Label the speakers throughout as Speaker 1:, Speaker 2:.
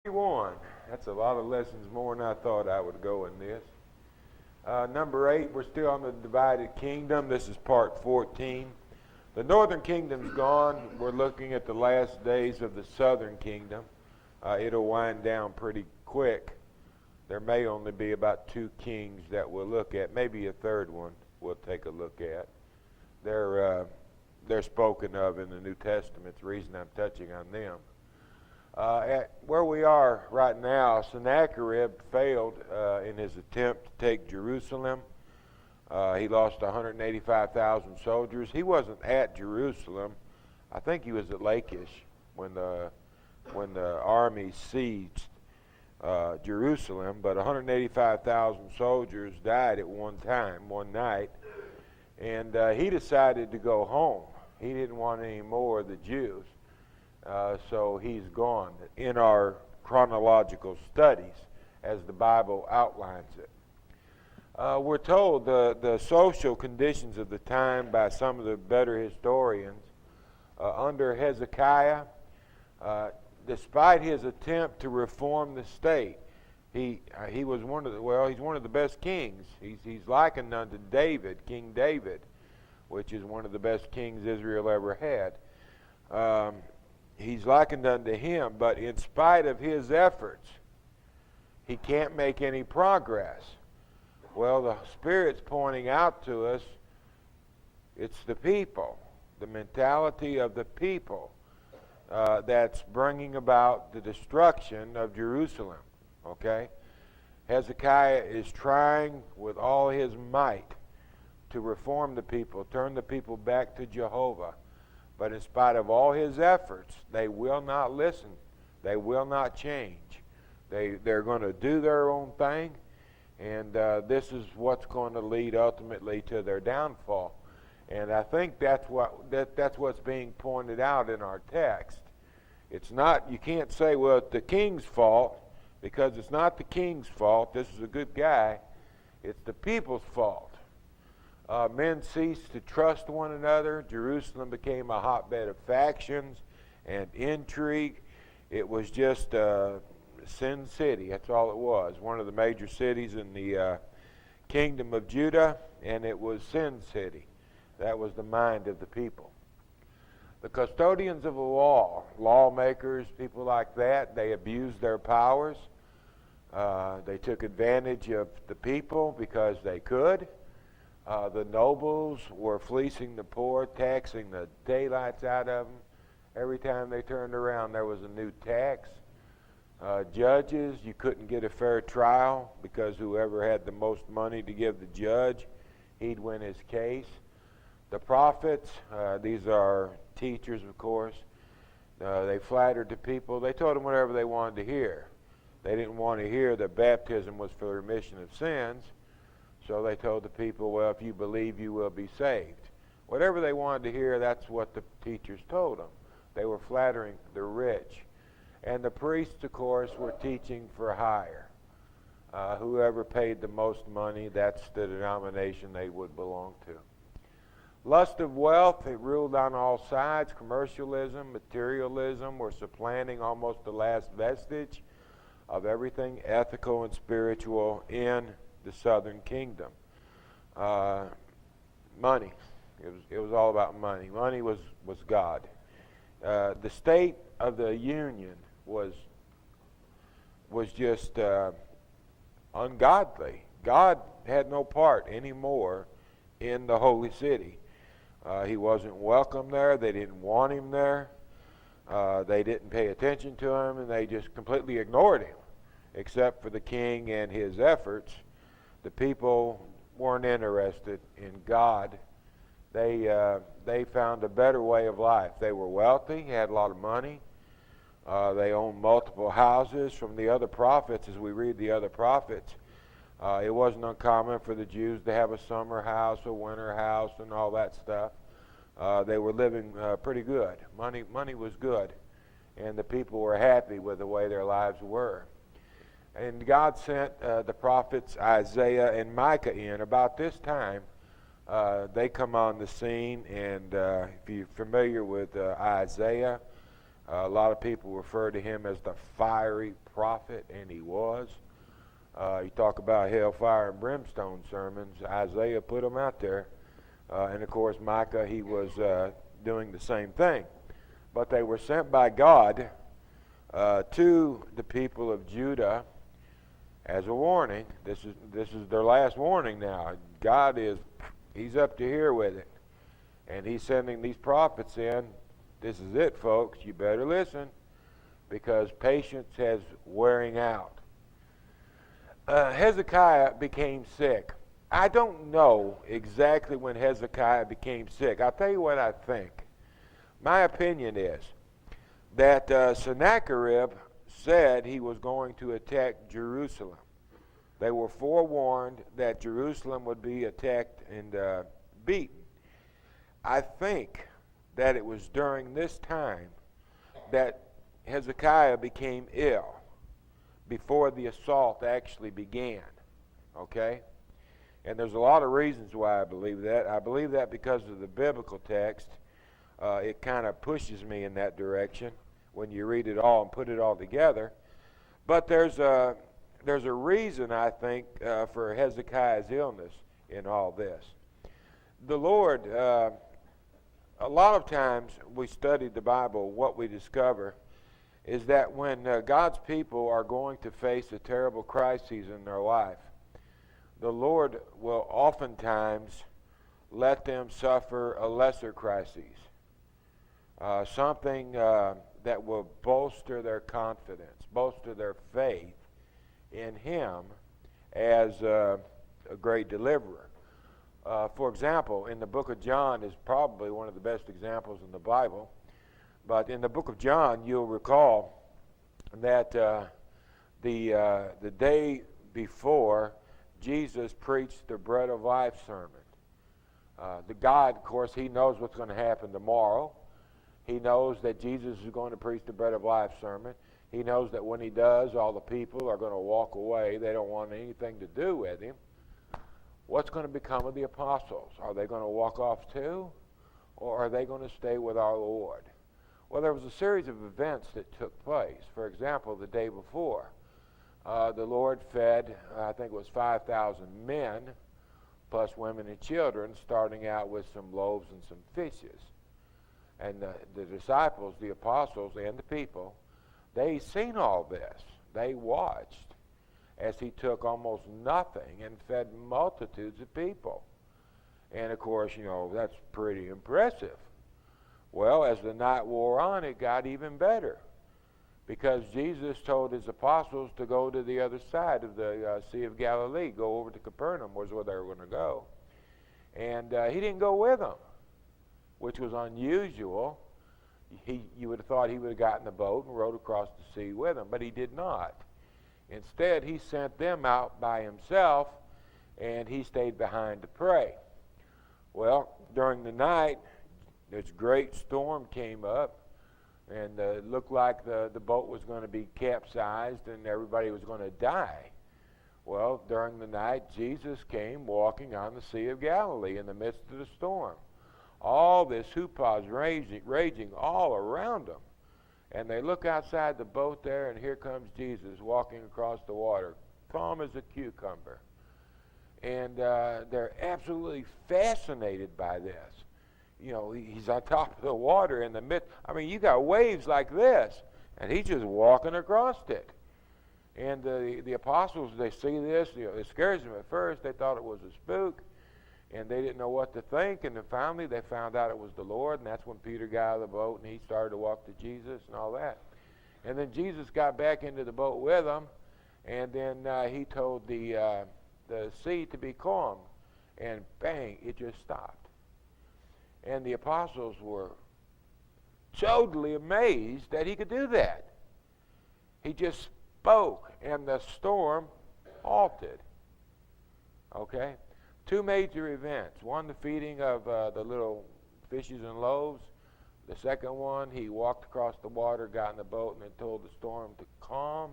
Speaker 1: One. That's a lot of lessons more than I thought I would go in this. Number 8, we're still on the divided kingdom. This is part 14. The northern kingdom's gone. We're looking at the last days of the southern kingdom. It'll wind down pretty quick. There may only be about 2 kings that we'll look at. Maybe a third one we'll take a look at. They're spoken of in the New Testament. It's the reason I'm touching on them. At where we are right now, Sennacherib failed in his attempt to take Jerusalem. He lost 185,000 soldiers. He wasn't at Jerusalem. I think he was at Lachish when the army sieged Jerusalem. But 185,000 soldiers died at one time, one night, and he decided to go home. He didn't want any more of the Jews. So he's gone in our chronological studies as the Bible outlines it. We're told the social conditions of the time by some of the better historians. Under Hezekiah, despite his attempt to reform the state, he was he's one of the best kings. He's likened unto David, King David, which is one of the best kings Israel ever had. He's likened unto him, but in spite of his efforts, he can't make any progress. Well, the Spirit's pointing out to us, it's the people, the mentality of the people that's bringing about the destruction of Jerusalem, okay? Hezekiah is trying with all his might to reform the people, turn the people back to Jehovah. But in spite of all his efforts, they will not listen. They will not change. They're going to do their own thing, and this is what's going to lead ultimately to their downfall. And I think that's what's being pointed out in our text. It's not, you can't say, well, it's the king's fault, because it's not the king's fault. This is a good guy. It's the people's fault. Men ceased to trust one another. Jerusalem became a hotbed of factions and intrigue. It was just Sin City. That's all it was. One of the major cities in the kingdom of Judah, and it was Sin City. That was the mind of the people. The custodians of the law, lawmakers, people like that, they abused their powers. They took advantage of the people because they could. The nobles were fleecing the poor, taxing the daylights out of them. Every time they turned around, there was a new tax. Judges, you couldn't get a fair trial because whoever had the most money to give the judge, he'd win his case. The prophets, these are teachers, of course, they flattered the people. They told them whatever they wanted to hear. They didn't want to hear that baptism was for the remission of sins. So they told the people, well, if you believe, you will be saved. Whatever they wanted to hear, that's what the teachers told them. They were flattering the rich. And the priests, of course, were teaching for hire. Whoever paid the most money, that's the denomination they would belong to. Lust of wealth, it ruled on all sides. Commercialism, materialism were supplanting almost the last vestige of everything ethical and spiritual in the southern kingdom. Money. It was all about money. Money was God. The state of the union was just ungodly. God had no part anymore in the holy city. He wasn't welcome there. They didn't want him there. They didn't pay attention to him, and they just completely ignored him, except for the king and his efforts. The people weren't interested in God. They found a better way of life. They were wealthy, had a lot of money. They owned multiple houses. From the other prophets, as we read the other prophets, it wasn't uncommon for the Jews to have a summer house, a winter house, and all that stuff. They were living pretty good. Money was good, and the people were happy with the way their lives were. And God sent the prophets Isaiah and Micah in. About this time, they come on the scene, and if you're familiar with Isaiah, A lot of people refer to him as the fiery prophet, and he was. You talk about hellfire and brimstone sermons. Isaiah put them out there. And of course, Micah, he was doing the same thing. But they were sent by God to the people of Judah as a warning. This is their last warning now. God he's up to here with it. And he's sending these prophets in. This is it, folks. You better listen, because patience has wearing out. Hezekiah became sick. I don't know exactly when Hezekiah became sick. I'll tell you what I think. My opinion is that Sennacherib said he was going to attack Jerusalem. They were forewarned that Jerusalem would be attacked and beaten. I think that it was during this time that Hezekiah became ill before the assault actually began. Okay? And there's a lot of reasons why I believe that. I believe that because of the biblical text. It kind of pushes me in that direction when you read it all and put it all together. But there's a reason, I think, for Hezekiah's illness in all this. The Lord, a lot of times we study the Bible, what we discover is that when God's people are going to face a terrible crisis in their life, the Lord will oftentimes let them suffer a lesser crisis, something that will bolster their confidence, bolster their faith in Him as a great deliverer. For example, in the book of John is probably one of the best examples in the Bible. But in the book of John, you'll recall that the day before, Jesus preached the Bread of Life sermon. The God, of course, He knows what's going to happen tomorrow. He knows that Jesus is going to preach the Bread of Life sermon. He knows that when He does, all the people are going to walk away. They don't want anything to do with Him. What's going to become of the apostles? Are they going to walk off too? Or are they going to stay with our Lord? Well, there was a series of events that took place. For example, the day before, the Lord fed, I think it was 5,000 men, plus women and children, starting out with some loaves and some fishes. And the disciples, the apostles, and the people, they seen all this. They watched as He took almost nothing and fed multitudes of people. And of course, that's pretty impressive. Well, as the night wore on, it got even better, because Jesus told His apostles to go to the other side of the Sea of Galilee, go over to Capernaum, was where they were going to go. And He didn't go with them, which was unusual. You would have thought He would have gotten the boat and rowed across the sea with them, but He did not. Instead, He sent them out by Himself, and He stayed behind to pray. Well, during the night, this great storm came up, and it looked like the boat was going to be capsized and everybody was going to die. Well, during the night, Jesus came walking on the Sea of Galilee in the midst of the storm. All this hoopah is raging all around them. And they look outside the boat there, and here comes Jesus walking across the water, calm as a cucumber. And they're absolutely fascinated by this. He's on top of the water in the midst. I mean, you got waves like this, and He's just walking across it. And the apostles, they see this. It scares them at first. They thought it was a spook, and they didn't know what to think. And then finally, they found out it was the Lord, and that's when Peter got out of the boat, and he started to walk to Jesus and all that. And then Jesus got back into the boat with them, and then He told the sea to be calm, and bang, it just stopped. And the apostles were totally amazed that He could do that. He just spoke, and the storm halted. Okay? Two major events. One, the feeding of the little fishes and loaves. The second one, He walked across the water, got in the boat, and then told the storm to calm.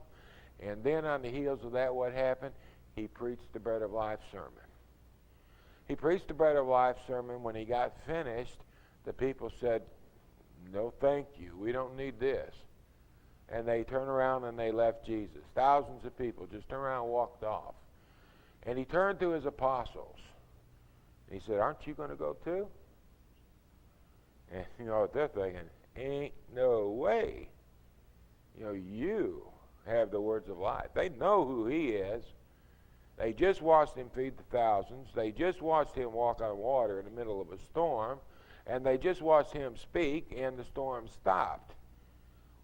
Speaker 1: And then on the heels of that, what happened? He preached the Bread of Life sermon. He preached the Bread of Life sermon. When He got finished, the people said, No, thank you. We don't need this. And they turned around and they left Jesus. Thousands of people just turned around and walked off. And he turned to his apostles. He said, aren't you going to go too? And you know what they're thinking? Ain't no way. You know, you have the words of life. They know who he is. They just watched him feed the thousands. They just watched him walk on water in the middle of a storm. And they just watched him speak, and the storm stopped.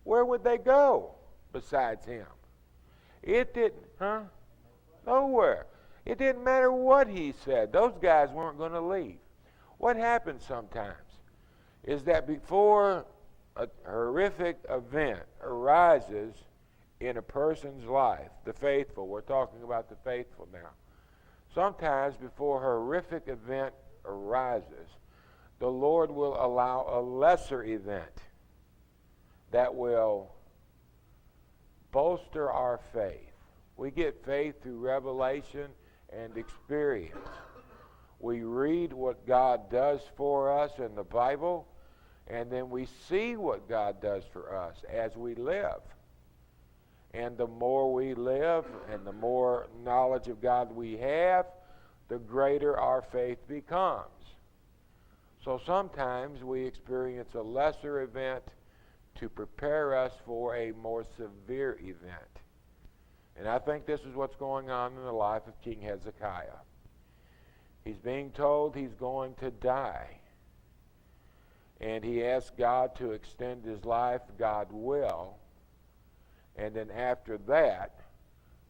Speaker 1: Where would they go besides him? It didn't, Nowhere. It didn't matter what he said. Those guys weren't going to leave. What happens sometimes is that before a horrific event arises in a person's life, the faithful, we're talking about the faithful now. Sometimes before a horrific event arises, the Lord will allow a lesser event that will bolster our faith. We get faith through revelation and experience. We read what God does for us in the Bible, and then we see what God does for us as we live. And the more we live and the more knowledge of God we have, the greater our faith becomes. So sometimes we experience a lesser event to prepare us for a more severe event. And I think this is what's going on in the life of King Hezekiah. He's being told he's going to die. And he asks God to extend his life. God will. And then after that,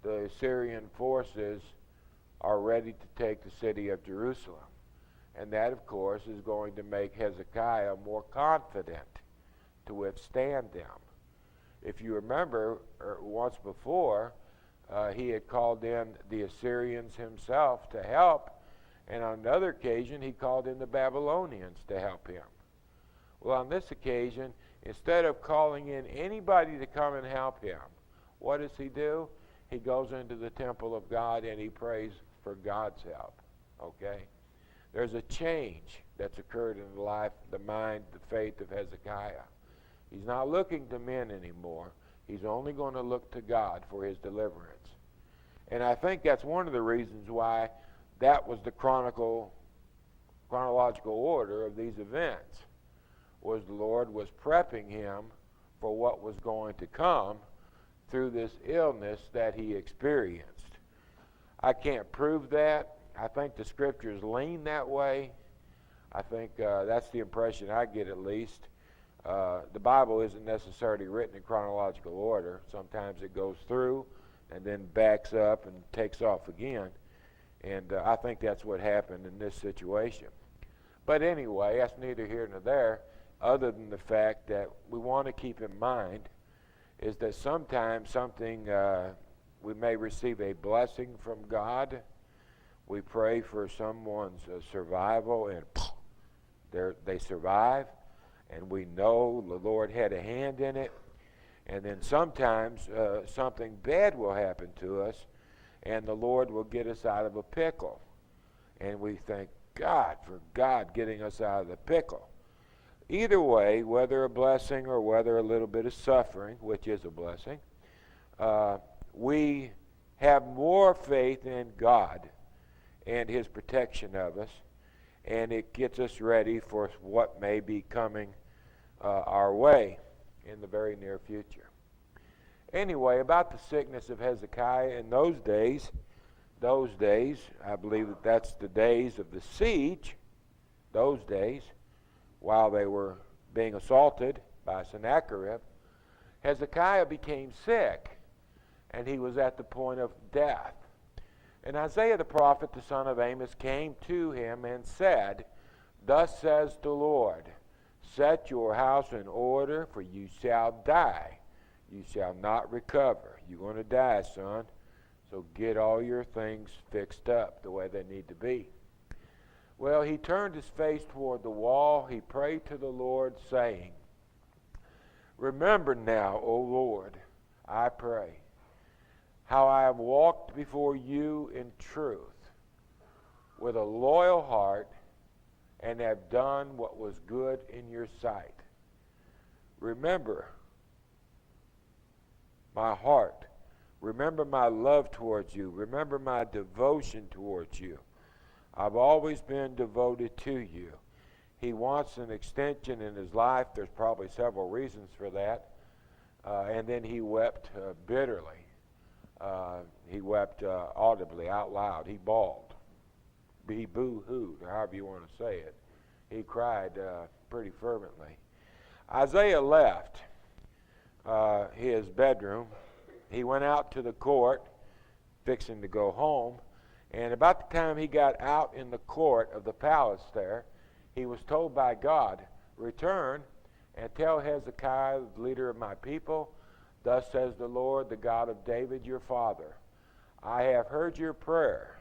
Speaker 1: the Assyrian forces are ready to take the city of Jerusalem. And that, of course, is going to make Hezekiah more confident to withstand them. If you remember, once before, he had called in the Assyrians himself to help, and on another occasion, he called in the Babylonians to help him. Well, on this occasion, instead of calling in anybody to come and help him, what does he do? He goes into the temple of God and he prays for God's help. Okay? There's a change that's occurred in the life, the mind, the faith of Hezekiah. He's not looking to men anymore. He's only going to look to God for his deliverance. And I think that's one of the reasons why that was the chronological order of these events, was the Lord was prepping him for what was going to come through this illness that he experienced. I can't prove that. I think the scriptures lean that way. I think that's the impression I get, at least. The Bible isn't necessarily written in chronological order. Sometimes it goes through and then backs up and takes off again. And I think that's what happened in this situation. But anyway, that's neither here nor there, other than the fact that we want to keep in mind is that sometimes we may receive a blessing from God. We pray for someone's survival, and they survive, and we know the Lord had a hand in it. And then sometimes something bad will happen to us, and the Lord will get us out of a pickle. And we thank God for God getting us out of the pickle. Either way, whether a blessing or whether a little bit of suffering, which is a blessing, we have more faith in God and his protection of us, and it gets us ready for what may be coming our way in the very near future. Anyway, about the sickness of Hezekiah in those days, I believe that's the days of the siege, those days, while they were being assaulted by Sennacherib, Hezekiah became sick, and he was at the point of death. And Isaiah the prophet, the son of Amos, came to him and said, "Thus says the Lord, set your house in order, for you shall die. You shall not recover." You're going to die, son. So get all your things fixed up the way they need to be. Well, he turned his face toward the wall. He prayed to the Lord, saying, "Remember now, O Lord, I pray, how I have walked before you in truth, with a loyal heart, and have done what was good in your sight. remember my heart. Remember my love towards you. Remember my devotion towards you. I've always been devoted to you. He wants an extension in his life. There's probably several reasons for that. And then he wept bitterly. He wept audibly, out loud. He bawled. He boo-hooed, or however you want to say it. He cried pretty fervently. Isaiah left his bedroom. He went out to the court, fixing to go home. And about the time he got out in the court of the palace there, he was told by God, return and tell Hezekiah, the leader of my people, thus says the Lord, the God of David, your father, I have heard your prayer.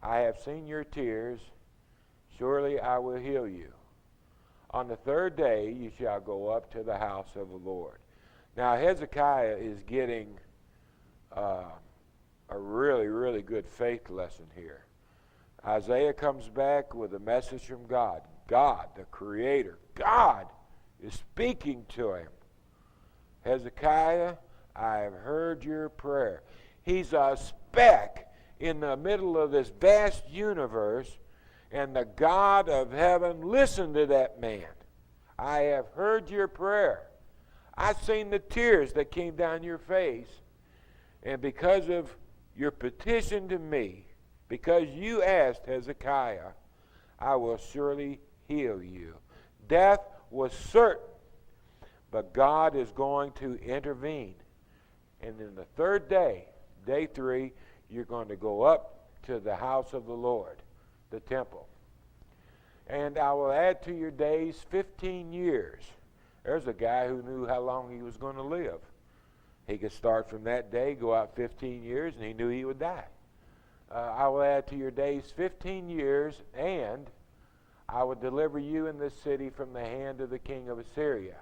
Speaker 1: I have seen your tears. Surely I will heal you. On the third day you shall go up to the house of the Lord. Now Hezekiah is getting a really, really good faith lesson here. Isaiah comes back with a message from God. God, the Creator, God is speaking to him. Hezekiah, I have heard your prayer. He's a speck in the middle of this vast universe, and the God of heaven listened to that man. I have heard your prayer. I've seen the tears that came down your face, and because of your petition to me, because you asked, Hezekiah, I will surely heal you. Death was certain, but God is going to intervene. And in the third day, day 3, you're going to go up to the house of the Lord, the temple. And I will add to your days 15 years. There's a guy who knew how long he was going to live. He could start from that day, go out 15 years, and he knew he would die. I will add to your days 15 years, and I will deliver you in this city from the hand of the king of Assyria.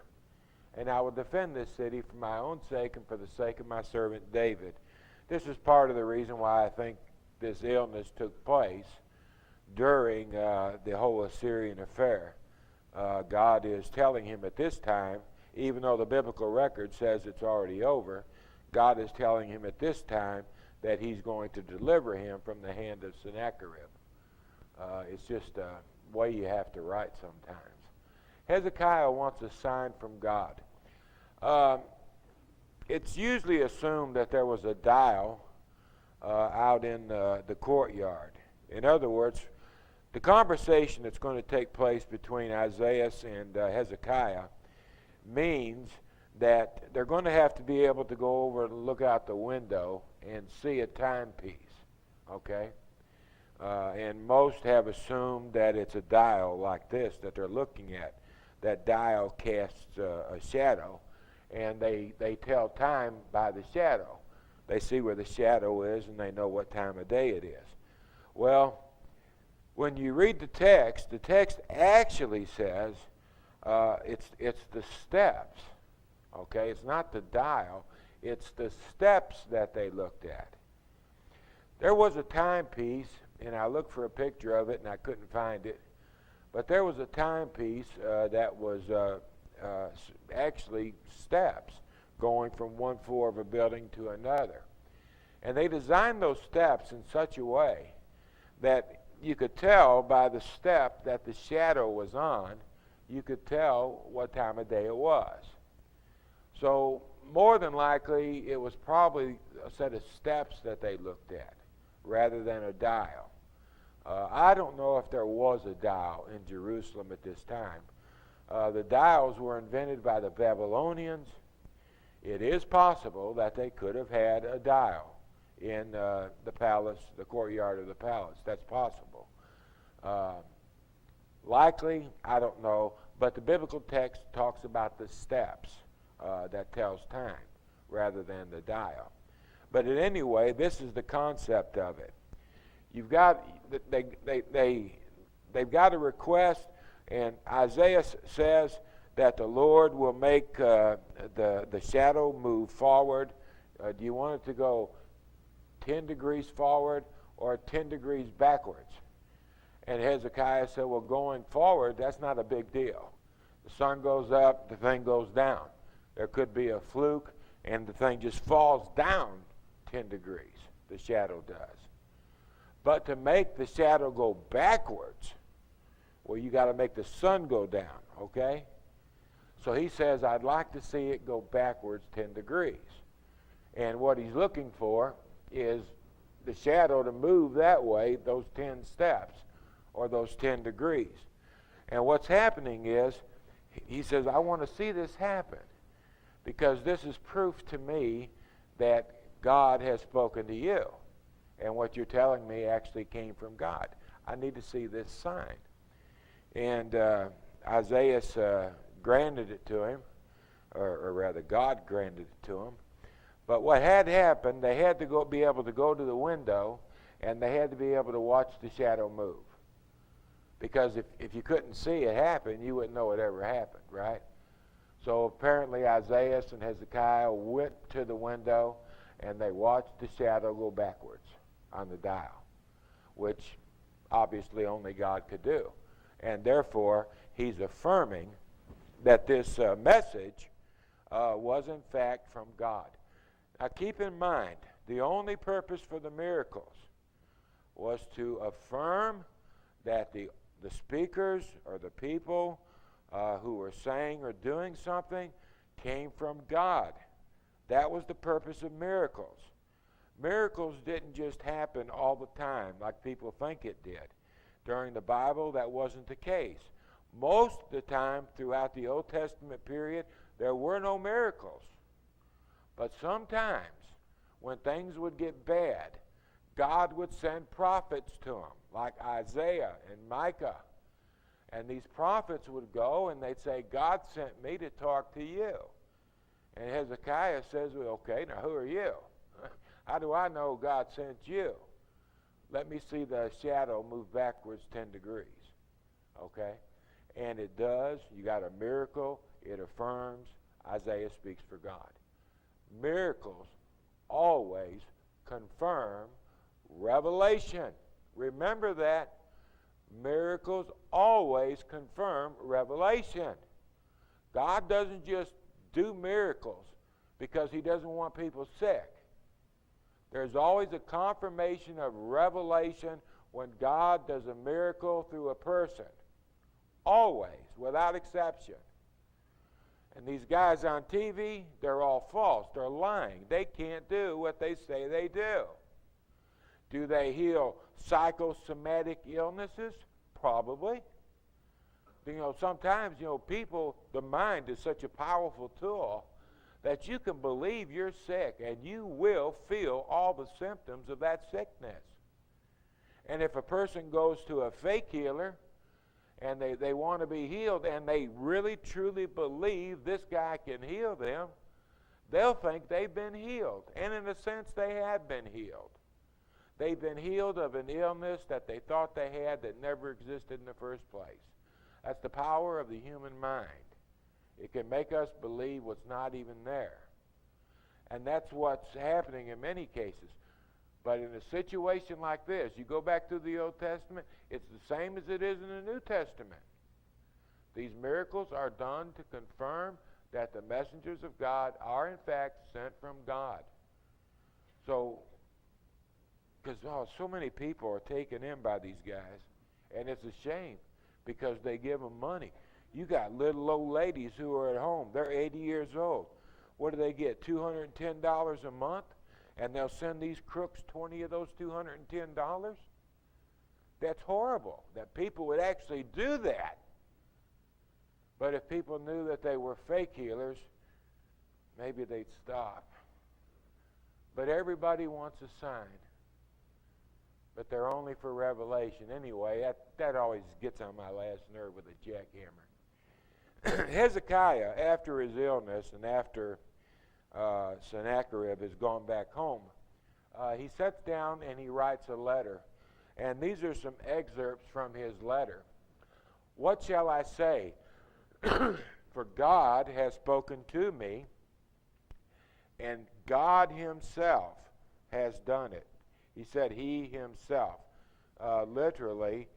Speaker 1: And I will defend this city for my own sake and for the sake of my servant David. This is part of the reason why I think this illness took place during the whole Assyrian affair. God is telling him at this time, even though the biblical record says it's already over, God is telling him at this time that he's going to deliver him from the hand of Sennacherib. It's just a way you have to write sometimes. Hezekiah wants a sign from God. It's usually assumed that there was a dial out in the courtyard. In other words, the conversation that's going to take place between Isaiah and Hezekiah means that they're going to have to be able to go over and look out the window and see a timepiece, okay? And most have assumed that it's a dial like this that they're looking at. That dial casts a shadow, and they tell time by the shadow. They see where the shadow is, and they know what time of day it is. Well, when you read the text actually says it's the steps. Okay, it's not the dial, it's the steps that they looked at. There was a timepiece, and I looked for a picture of it and I couldn't find it, but there was a timepiece that was actually steps going from one floor of a building to another. And they designed those steps in such a way that you could tell by the step that the shadow was on, you could tell what time of day it was. So more than likely, it was probably a set of steps that they looked at rather than a dial. I don't know if there was a dial in Jerusalem at this time. The dials were invented by the Babylonians. It is possible that they could have had a dial in the palace, the courtyard of the palace. That's possible. Likely, I don't know, but the biblical text talks about the steps that tells time rather than the dial. But in any way, this is the concept of it. You've got they've got a request, and Isaiah says that the Lord will make the shadow move forward. Do you want it to go 10 degrees forward or 10 degrees backwards? And Hezekiah said, well, going forward, that's not a big deal. The sun goes up, the thing goes down. There could be a fluke, and the thing just falls down 10 degrees. The shadow does. But to make the shadow go backwards, well, you got to make the sun go down, okay? So he says, I'd like to see it go backwards 10 degrees. And what he's looking for is the shadow to move that way, those 10 steps, or those 10 degrees. And what's happening is, he says, I want to see this happen, because this is proof to me that God has spoken to you. And what you're telling me actually came from God. I need to see this sign. And Isaiah granted it to him, or rather God granted it to him. But what had happened, they had to be able to go to the window, and they had to be able to watch the shadow move. Because if you couldn't see it happen, you wouldn't know it ever happened, right? So apparently Isaiah and Hezekiah went to the window, and they watched the shadow go backwards on the dial, which obviously only God could do. And therefore, he's affirming that this message was in fact from God. Now keep in mind, the only purpose for the miracles was to affirm that the speakers or the people who were saying or doing something came from God. That was the purpose of miracles. Miracles didn't just happen all the time like people think it did. During the Bible, that wasn't the case. Most of the time throughout the Old Testament period, there were no miracles. But sometimes, when things would get bad, God would send prophets to them, like Isaiah and Micah. And these prophets would go and they'd say, God sent me to talk to you. And Hezekiah says, well, okay, now who are you? How do I know God sent you? Let me see the shadow move backwards 10 degrees. Okay? And it does. You got a miracle. It affirms. Isaiah speaks for God. Miracles always confirm revelation. Remember that. Miracles always confirm revelation. God doesn't just do miracles because he doesn't want people sick. There's always a confirmation of revelation when God does a miracle through a person. Always, without exception. And these guys on TV, they're all false. They're lying. They can't do what they say they do. Do they heal psychosomatic illnesses? Probably. Sometimes, people, the mind is such a powerful tool that you can believe you're sick and you will feel all the symptoms of that sickness. And if a person goes to a fake healer and they want to be healed and they really truly believe this guy can heal them, they'll think they've been healed. And in a sense, they have been healed. They've been healed of an illness that they thought they had that never existed in the first place. That's the power of the human mind. It can make us believe what's not even there. And that's what's happening in many cases. But in a situation like this, you go back to the Old Testament, it's the same as it is in the New Testament. These miracles are done to confirm that the messengers of God are in fact sent from God. So, because so many people are taken in by these guys, and it's a shame because they give them money. You got little old ladies who are at home. They're 80 years old. What do they get, $210 a month? And they'll send these crooks 20 of those $210? That's horrible, that people would actually do that. But if people knew that they were fake healers, maybe they'd stop. But everybody wants a sign. But they're only for revelation. Anyway, that always gets on my last nerve with a jackhammer. Hezekiah, after his illness and after Sennacherib has gone back home, he sits down and he writes a letter. And these are some excerpts from his letter. What shall I say? For God has spoken to me, and God himself has done it. He said he himself. Literally,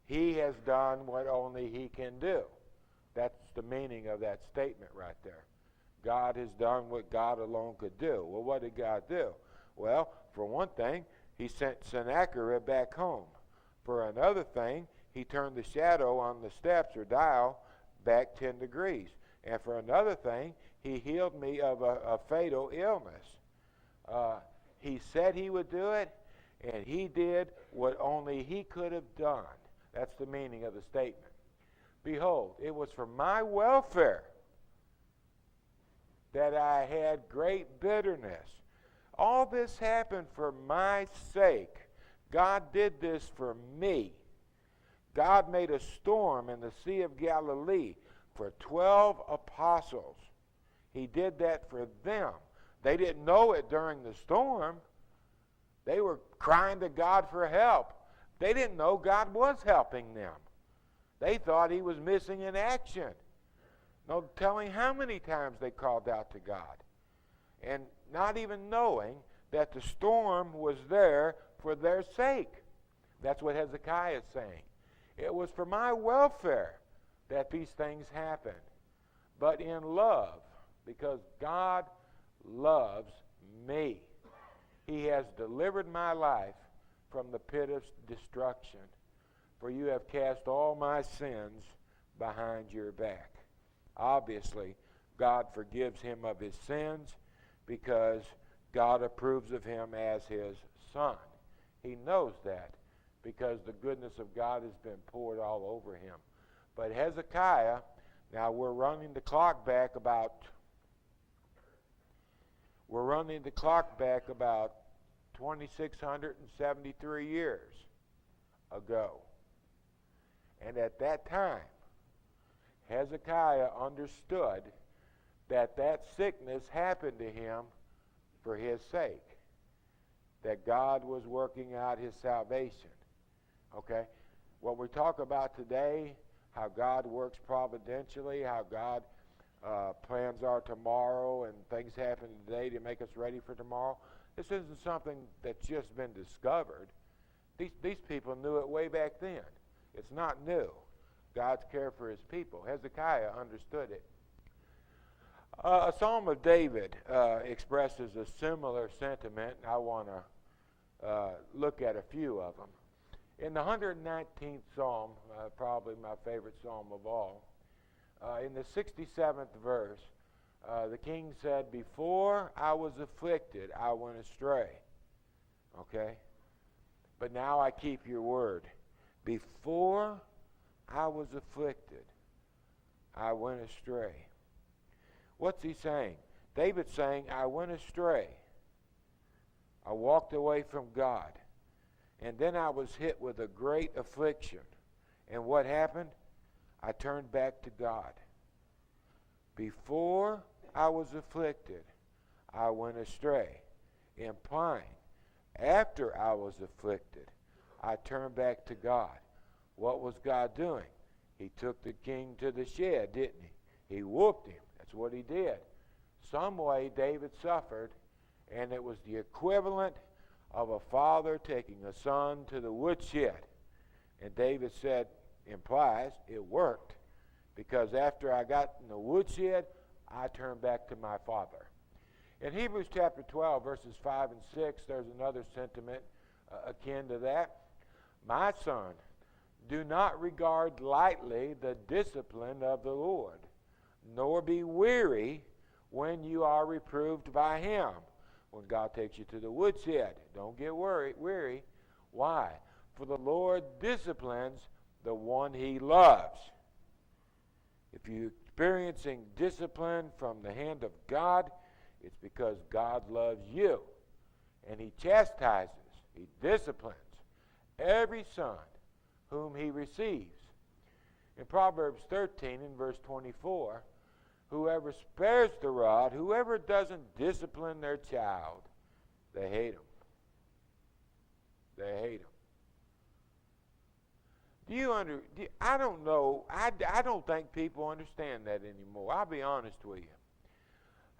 Speaker 1: he has done what only he can do. That's the meaning of that statement right there. God has done what God alone could do. Well, what did God do? Well, for one thing, he sent Sennacherib back home. For another thing, he turned the shadow on the steps or dial back 10 degrees. And for another thing, he healed me of a fatal illness. He said he would do it, and he did what only he could have done. That's the meaning of the statement. Behold, it was for my welfare that I had great bitterness. All this happened for my sake. God did this for me. God made a storm in the Sea of Galilee for 12 apostles. He did that for them. They didn't know it during the storm. They were crying to God for help. They didn't know God was helping them. They thought he was missing in action. No telling how many times they called out to God. And not even knowing that the storm was there for their sake. That's what Hezekiah is saying. It was for my welfare that these things happened. But in love, because God loves me. He has delivered my life from the pit of destruction. For you have cast all my sins behind your back. Obviously, God forgives him of his sins because God approves of him as his son. He knows that because the goodness of God has been poured all over him. But Hezekiah, now we're running the clock back about 2,673 years ago. And at that time, Hezekiah understood that that sickness happened to him for his sake, that God was working out his salvation. Okay? What we talk about today, how God works providentially, how God plans our tomorrow and things happen today to make us ready for tomorrow, this isn't something that's just been discovered. These people knew it way back then. It's not new. God's care for his people. Hezekiah understood it. A Psalm of David expresses a similar sentiment. I want to look at a few of them. In the 119th Psalm, probably my favorite psalm of all, in the 67th verse, the king said, "Before I was afflicted, I went astray." Okay? But now I keep your word. Before I was afflicted, I went astray. What's he saying? David's saying, I went astray. I walked away from God. And then I was hit with a great affliction. And what happened? I turned back to God. Before I was afflicted, I went astray. Implying, after I was afflicted, I turned back to God. What was God doing? He took the king to the shed, didn't he? He whooped him. That's what he did. Some way David suffered, and it was the equivalent of a father taking a son to the woodshed. And David said, implies, it worked. Because after I got in the woodshed, I turned back to my father. In Hebrews chapter 12, verses 5 and 6, there's another sentiment akin to that. My son, do not regard lightly the discipline of the Lord, nor be weary when you are reproved by him. When God takes you to the woodshed, don't get weary. Why? For the Lord disciplines the one he loves. If you're experiencing discipline from the hand of God, it's because God loves you. And he chastises, he disciplines every son whom he receives. In Proverbs 13, in verse 24, whoever spares the rod, whoever doesn't discipline their child, they hate him. They hate him. I don't know. I don't think people understand that anymore. I'll be honest with you.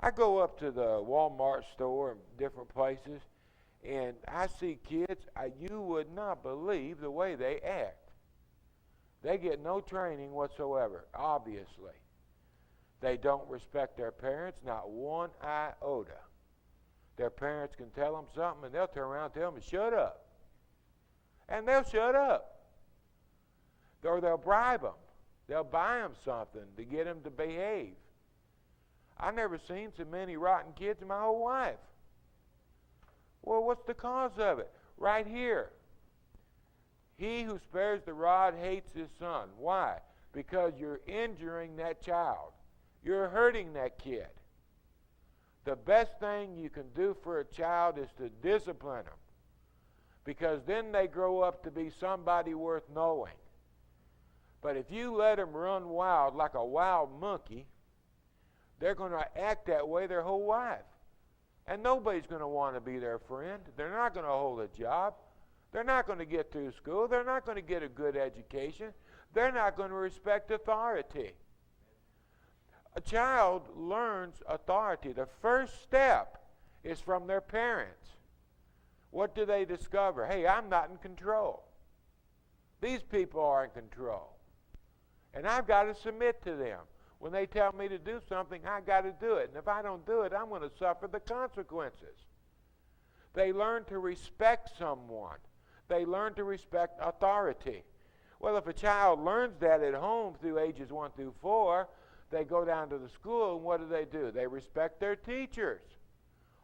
Speaker 1: I go up to the Walmart store and different places, and I see kids, you would not believe the way they act. They get no training whatsoever, obviously. They don't respect their parents, not one iota. Their parents can tell them something, and they'll turn around and tell them to shut up. And they'll shut up. Or they'll bribe them. They'll buy them something to get them to behave. I've never seen so many rotten kids in my whole life. Well, what's the cause of it? Right here. He who spares the rod hates his son. Why? Because you're injuring that child. You're hurting that kid. The best thing you can do for a child is to discipline them, because then they grow up to be somebody worth knowing. But if you let them run wild like a wild monkey, they're going to act that way their whole life. And nobody's going to want to be their friend. They're not going to hold a job. They're not going to get through school. They're not going to get a good education. They're not going to respect authority. A child learns authority. The first step is from their parents. What do they discover? Hey, I'm not in control. These people are in control. And I've got to submit to them. When they tell me to do something, I've got to do it. And if I don't do it, I'm going to suffer the consequences. They learn to respect someone. They learn to respect authority. Well, if a child learns that at home through ages 1 through 4, they go down to the school, and what do? They respect their teachers.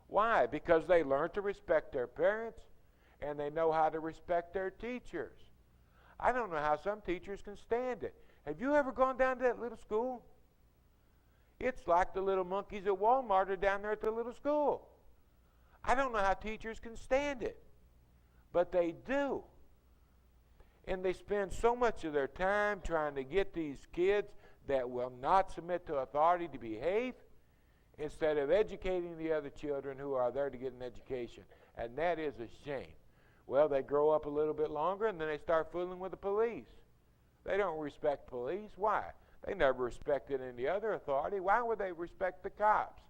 Speaker 1: Why? Because they learn to respect their parents, and they know how to respect their teachers. I don't know how some teachers can stand it. Have you ever gone down to that little school? It's like the little monkeys at Walmart are down there at the little school. I don't know how teachers can stand it, but they do. And they spend so much of their time trying to get these kids that will not submit to authority to behave, instead of educating the other children who are there to get an education. And that is a shame. Well, they grow up a little bit longer, and then they start fooling with the police. They don't respect police. Why? They never respected any other authority. Why would they respect the cops?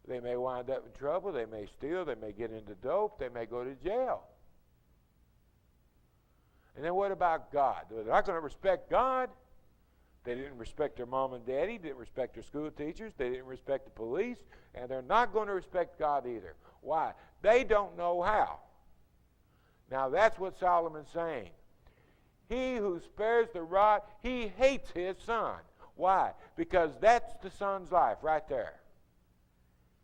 Speaker 1: They may wind up in trouble. They may steal. They may get into dope. They may go to jail. And then what about God? They're not going to respect God. They didn't respect their mom and daddy, didn't respect their school teachers, they didn't respect the police, and they're not going to respect God either. Why? They don't know how. Now that's what Solomon's saying. He who spares the rod, he hates his son. Why? Because that's the son's life right there.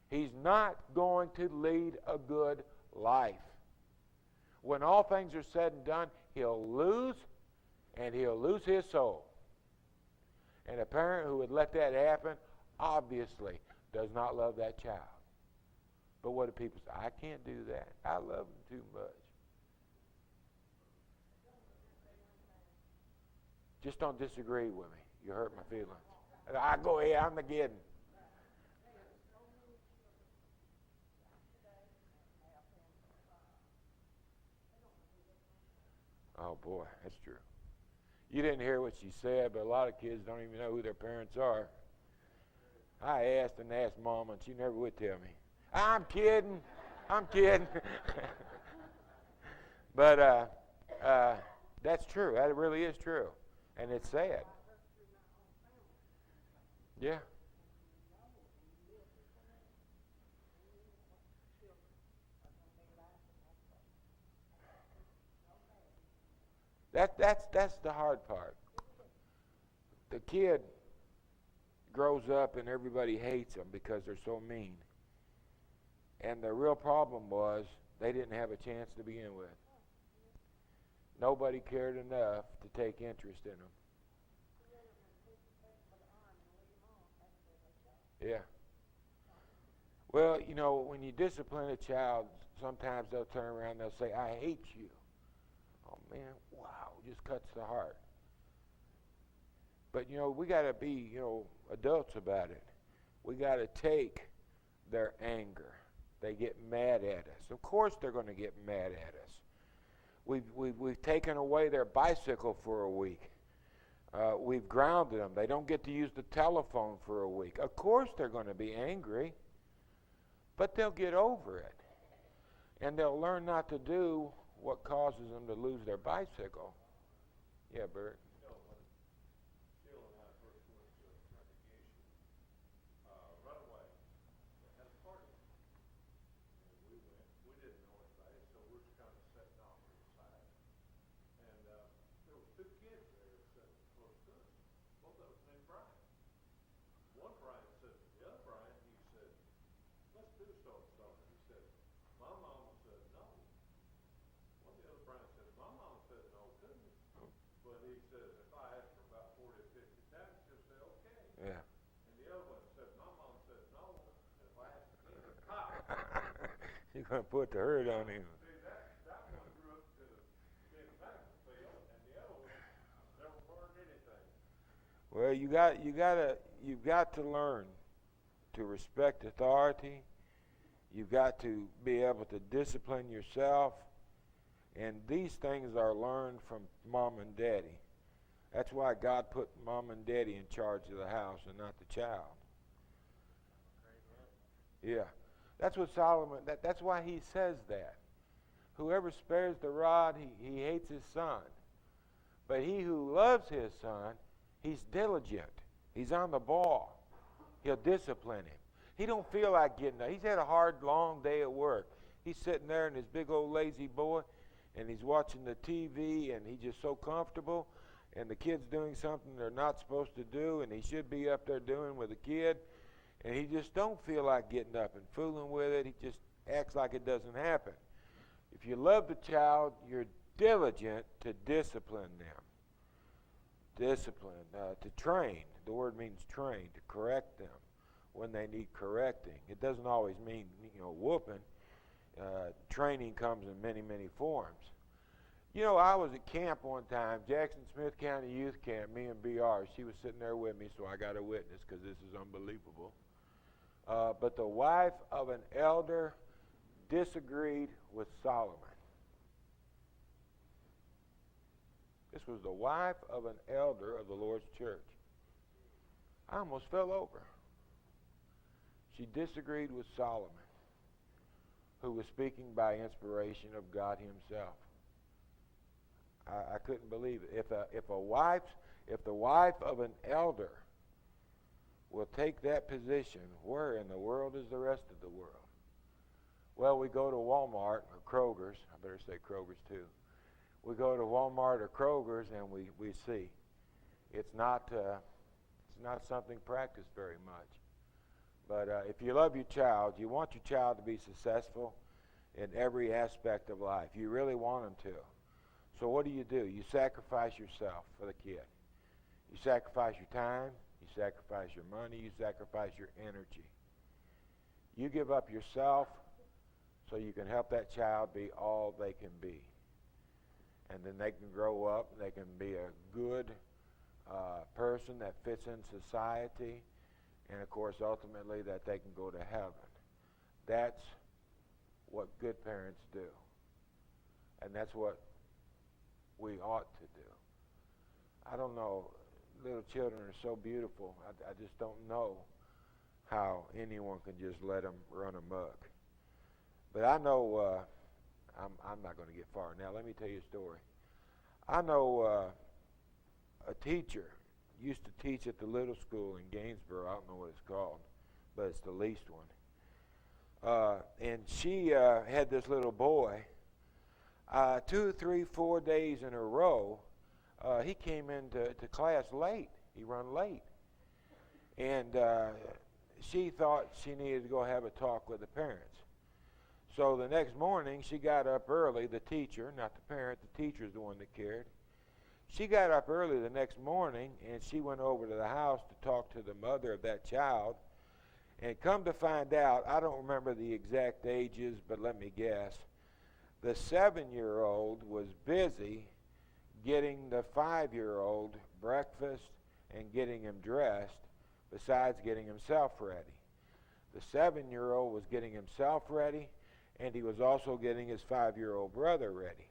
Speaker 1: He's not going to lead a good life. When all things are said and done, he'll lose, and he'll lose his soul. And a parent who would let that happen obviously does not love that child. But what do people say? I can't do that. I love them too much. Just don't disagree with me. You hurt my feelings. I go ahead, I'm the kidding. Oh boy, that's true. You didn't hear what she said, but a lot of kids don't even know who their parents are. I asked and asked Mama, and she never would tell me. I'm kidding. I'm kidding. But that's true. That really is true. And it's sad. Yeah. That's the hard part. The kid grows up and everybody hates them because they're so mean. And the real problem was they didn't have a chance to begin with. Nobody cared enough to take interest in them. Yeah. Well, you know, when you discipline a child, sometimes they'll turn around and they'll say, I hate you. Oh, man, wow, just cuts the heart. But, you know, we got to be, you know, adults about it. We got to take their anger. They get mad at us. Of course they're going to get mad at us. We've taken away their bicycle for a week. We've grounded them. They don't get to use the telephone for a week. Of course they're going to be angry, but they'll get over it. And they'll learn not to do what causes them to lose their bicycle. Yeah, Bert.
Speaker 2: You know,
Speaker 1: put the hurt on him.
Speaker 2: See, that one grew up to be a medical field, and the other one never learned anything.
Speaker 1: Well, you've got to learn to respect authority. You've got to be able to discipline yourself. And these things are learned from mom and daddy. That's why God put mom and daddy in charge of the house and not the child. Yeah. That's what Solomon, that's why he says that. Whoever spares the rod, he hates his son. But he who loves his son, he's diligent. He's on the ball. He'll discipline him. He don't feel like getting up. He's had a hard, long day at work. He's sitting there in his big old lazy boy, and he's watching the TV, and he's just so comfortable, and the kid's doing something they're not supposed to do, and he should be up there doing with the kid, and he just don't feel like getting up and fooling with it. He just acts like it doesn't happen. If you love the child, you're diligent to discipline them. Discipline, to train. The word means train, to correct them when they need correcting. It doesn't always mean, whooping. Training comes in many, many forms. I was at camp one time, Jackson Smith County Youth Camp, me and BR. She was sitting there with me, so I got a witness because this is unbelievable. But the wife of an elder disagreed with Solomon. This was the wife of an elder of the Lord's church. I almost fell over. She disagreed with Solomon, who was speaking by inspiration of God himself. I couldn't believe it. If the wife of an elder will take that position, where in the world is the rest of the world? Well, we go to Walmart or Kroger's. I better say Kroger's too. We go to Walmart or Kroger's and we see it's not something practiced very much. But if you love your child, you want your child to be successful in every aspect of life. You really want them to. So what do? You sacrifice yourself for the kid. You sacrifice your time. You sacrifice your money. You sacrifice your energy. You give up yourself so you can help that child be all they can be. And then they can grow up. They can be a good person that fits in society. And, of course, ultimately that they can go to heaven. That's what good parents do. And that's what we ought to do. I don't know. Little children are so beautiful. I just don't know how anyone can just let them run amok. But I know, I'm not going to get far. Now, let me tell you a story. I know a teacher used to teach at the little school in Gainesboro. I don't know what it's called, but it's the least one. And she had this little boy. 2, 3, 4 days in a row, he came into class late. He run late. And she thought she needed to go have a talk with the parents. So the next morning, she got up early, the teacher, not the parent, the teacher's the one that cared. She got up early the next morning, and she went over to the house to talk to the mother of that child. And come to find out, I don't remember the exact ages, but let me guess. The 7-year-old was busy getting the 5-year-old breakfast and getting him dressed, besides getting himself ready. The 7-year-old was getting himself ready, and he was also getting his 5-year-old brother ready.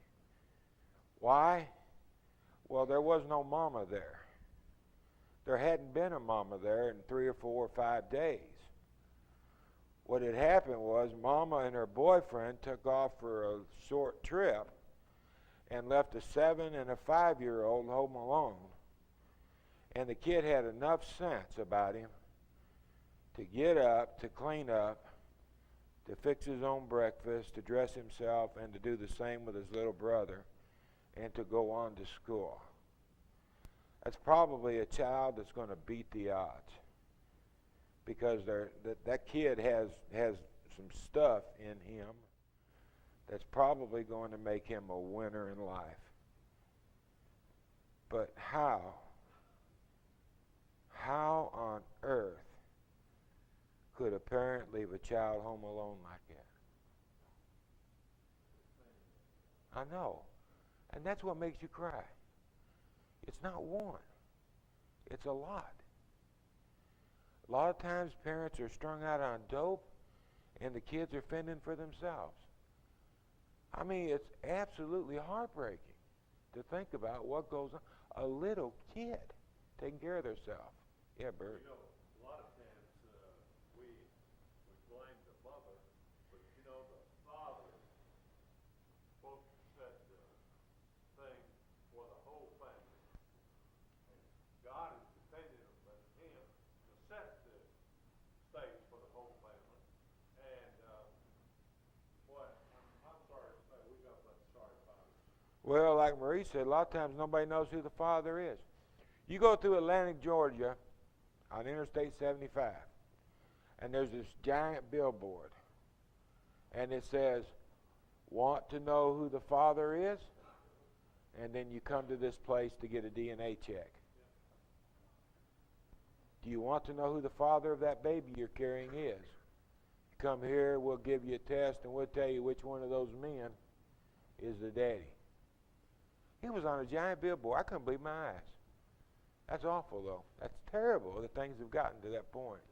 Speaker 1: Why? Well, there was no mama there. There hadn't been a mama there in 3 or 4 or 5 days. What had happened was Mama and her boyfriend took off for a short trip and left a 7 and a 5-year-old home alone. And the kid had enough sense about him to get up, to clean up, to fix his own breakfast, to dress himself, and to do the same with his little brother, and to go on to school. That's probably a child that's going to beat the odds, because that kid has some stuff in him that's probably going to make him a winner in life. But how on earth could a parent leave a child home alone like that? I know. And that's what makes you cry. It's not one. It's a lot. A lot of times parents are strung out on dope and the kids are fending for themselves. I mean, it's absolutely heartbreaking to think about what goes on. A little kid taking care of themselves. Yeah, Bert.
Speaker 2: You know, a lot of times we blame the mother, but you know the father is supposed to set the thing for the whole family. And God is dependent on him to set the stage for the whole family. And boy, I'm sorry to say we got a bunch of sorry fathers.
Speaker 1: Well, like Marie said, a lot of times nobody knows who the father is. You go through Atlantic, Georgia, on Interstate 75, and there's this giant billboard, and it says, "Want to know who the father is?" And then you come to this place to get a DNA check. Do you want to know who the father of that baby you're carrying is? You come here, we'll give you a test, and we'll tell you which one of those men is the daddy. He was on a giant billboard. I couldn't believe my eyes. That's awful, though. That's terrible that things have gotten to that point.